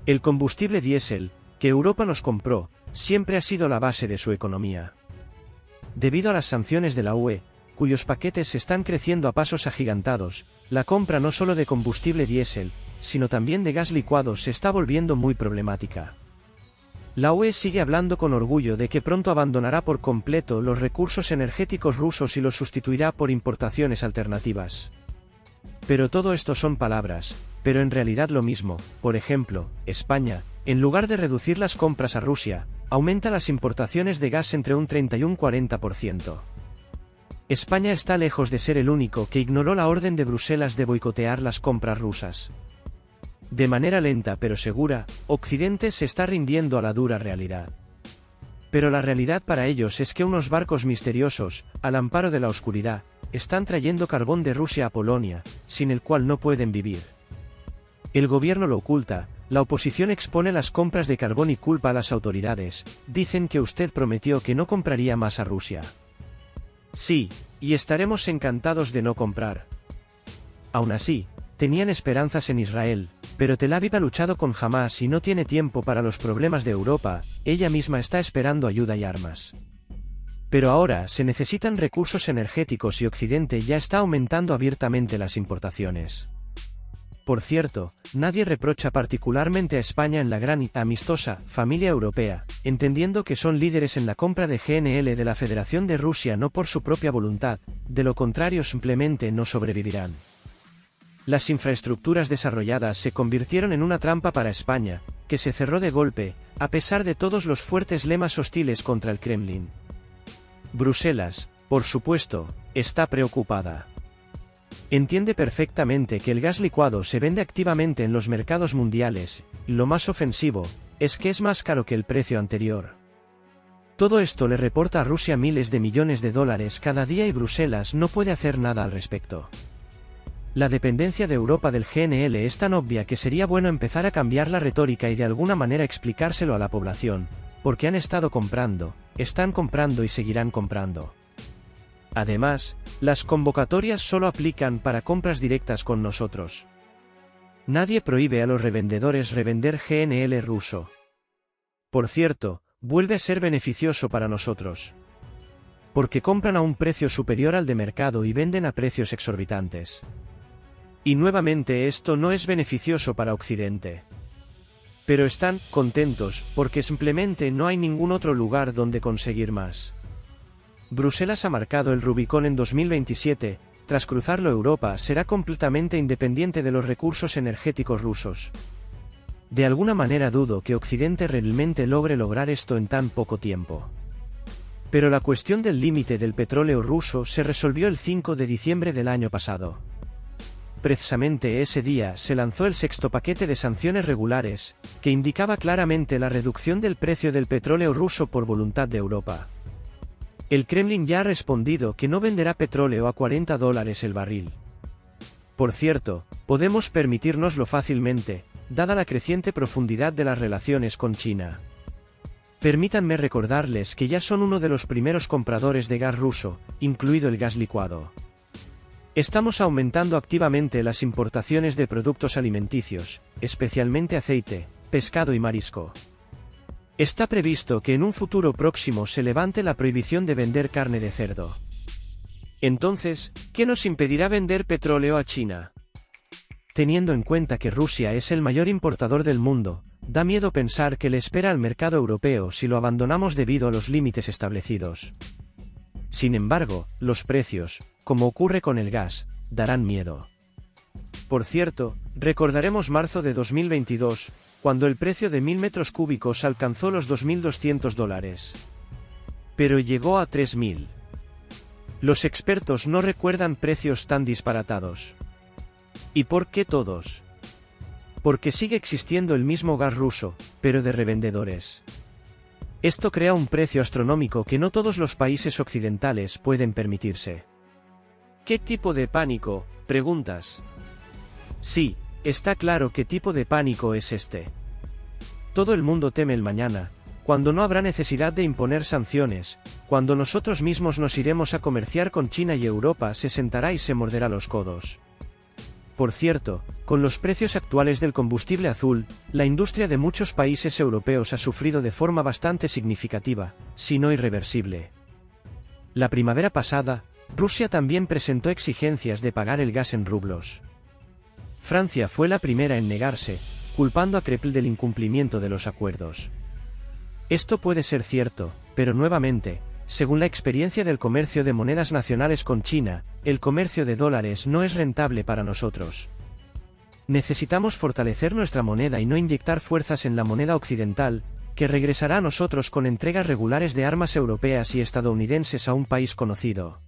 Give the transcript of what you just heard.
El combustible diésel, que Europa nos compró, siempre ha sido la base de su economía. Debido a las sanciones de la UE, cuyos paquetes están creciendo a pasos agigantados, la compra no solo de combustible diésel, sino también de gas licuado se está volviendo muy problemática. La UE sigue hablando con orgullo de que pronto abandonará por completo los recursos energéticos rusos y los sustituirá por importaciones alternativas. Pero todo esto son palabras, pero en realidad lo mismo. Por ejemplo, España, en lugar de reducir las compras a Rusia, aumenta las importaciones de gas entre un 30 y un 40%. España está lejos de ser el único que ignoró la orden de Bruselas de boicotear las compras rusas. De manera lenta pero segura, Occidente se está rindiendo a la dura realidad. Pero la realidad para ellos es que unos barcos misteriosos, al amparo de la oscuridad, están trayendo carbón de Rusia a Polonia, sin el cual no pueden vivir. El gobierno lo oculta, la oposición expone las compras de carbón y culpa a las autoridades, dicen que usted prometió que no compraría más a Rusia. Sí, y estaremos encantados de no comprar. Aún así, tenían esperanzas en Israel, pero Tel Aviv ha luchado con Hamás y no tiene tiempo para los problemas de Europa, ella misma está esperando ayuda y armas. Pero ahora se necesitan recursos energéticos y Occidente ya está aumentando abiertamente las importaciones. Por cierto, nadie reprocha particularmente a España en la gran y amistosa familia europea, entendiendo que son líderes en la compra de GNL de la Federación de Rusia no por su propia voluntad, de lo contrario simplemente no sobrevivirán. Las infraestructuras desarrolladas se convirtieron en una trampa para España, que se cerró de golpe, a pesar de todos los fuertes lemas hostiles contra el Kremlin. Bruselas, por supuesto, está preocupada. Entiende perfectamente que el gas licuado se vende activamente en los mercados mundiales, y lo más ofensivo, es que es más caro que el precio anterior. Todo esto le reporta a Rusia miles de millones de dólares cada día y Bruselas no puede hacer nada al respecto. La dependencia de Europa del GNL es tan obvia que sería bueno empezar a cambiar la retórica y de alguna manera explicárselo a la población, porque han estado comprando, están comprando y seguirán comprando. Además, las convocatorias solo aplican para compras directas con nosotros. Nadie prohíbe a los revendedores revender GNL ruso. Por cierto, vuelve a ser beneficioso para nosotros. Porque compran a un precio superior al de mercado y venden a precios exorbitantes. Y nuevamente esto no es beneficioso para Occidente. Pero están contentos porque simplemente no hay ningún otro lugar donde conseguir más. Bruselas ha marcado el Rubicón en 2027, tras cruzarlo Europa será completamente independiente de los recursos energéticos rusos. De alguna manera dudo que Occidente realmente lograr esto en tan poco tiempo. Pero la cuestión del límite del petróleo ruso se resolvió el 5 de diciembre del año pasado. Precisamente ese día se lanzó el sexto paquete de sanciones regulares, que indicaba claramente la reducción del precio del petróleo ruso por voluntad de Europa. El Kremlin ya ha respondido que no venderá petróleo a $40 el barril. Por cierto, podemos permitírnoslo fácilmente, dada la creciente profundidad de las relaciones con China. Permítanme recordarles que ya son uno de los primeros compradores de gas ruso, incluido el gas licuado. Estamos aumentando activamente las importaciones de productos alimenticios, especialmente aceite, pescado y marisco. Está previsto que en un futuro próximo se levante la prohibición de vender carne de cerdo. Entonces, ¿qué nos impedirá vender petróleo a China? Teniendo en cuenta que Rusia es el mayor importador del mundo, da miedo pensar que le espera al mercado europeo si lo abandonamos debido a los límites establecidos. Sin embargo, los precios, como ocurre con el gas, darán miedo. Por cierto, recordaremos marzo de 2022, cuando el precio de 1000 metros cúbicos alcanzó los $2.200. Pero llegó a 3000. Los expertos no recuerdan precios tan disparatados. ¿Y por qué todos? Porque sigue existiendo el mismo gas ruso, pero de revendedores. Esto crea un precio astronómico que no todos los países occidentales pueden permitirse. ¿Qué tipo de pánico? Preguntas. Sí, está claro qué tipo de pánico es este. Todo el mundo teme el mañana, cuando no habrá necesidad de imponer sanciones, cuando nosotros mismos nos iremos a comerciar con China y Europa se sentará y se morderá los codos. Por cierto, con los precios actuales del combustible azul, la industria de muchos países europeos ha sufrido de forma bastante significativa, si no irreversible. La primavera pasada, Rusia también presentó exigencias de pagar el gas en rublos. Francia fue la primera en negarse, culpando a Kremlin del incumplimiento de los acuerdos. Esto puede ser cierto, pero nuevamente, según la experiencia del comercio de monedas nacionales con China, el comercio de dólares no es rentable para nosotros. Necesitamos fortalecer nuestra moneda y no inyectar fuerzas en la moneda occidental, que regresará a nosotros con entregas regulares de armas europeas y estadounidenses a un país conocido.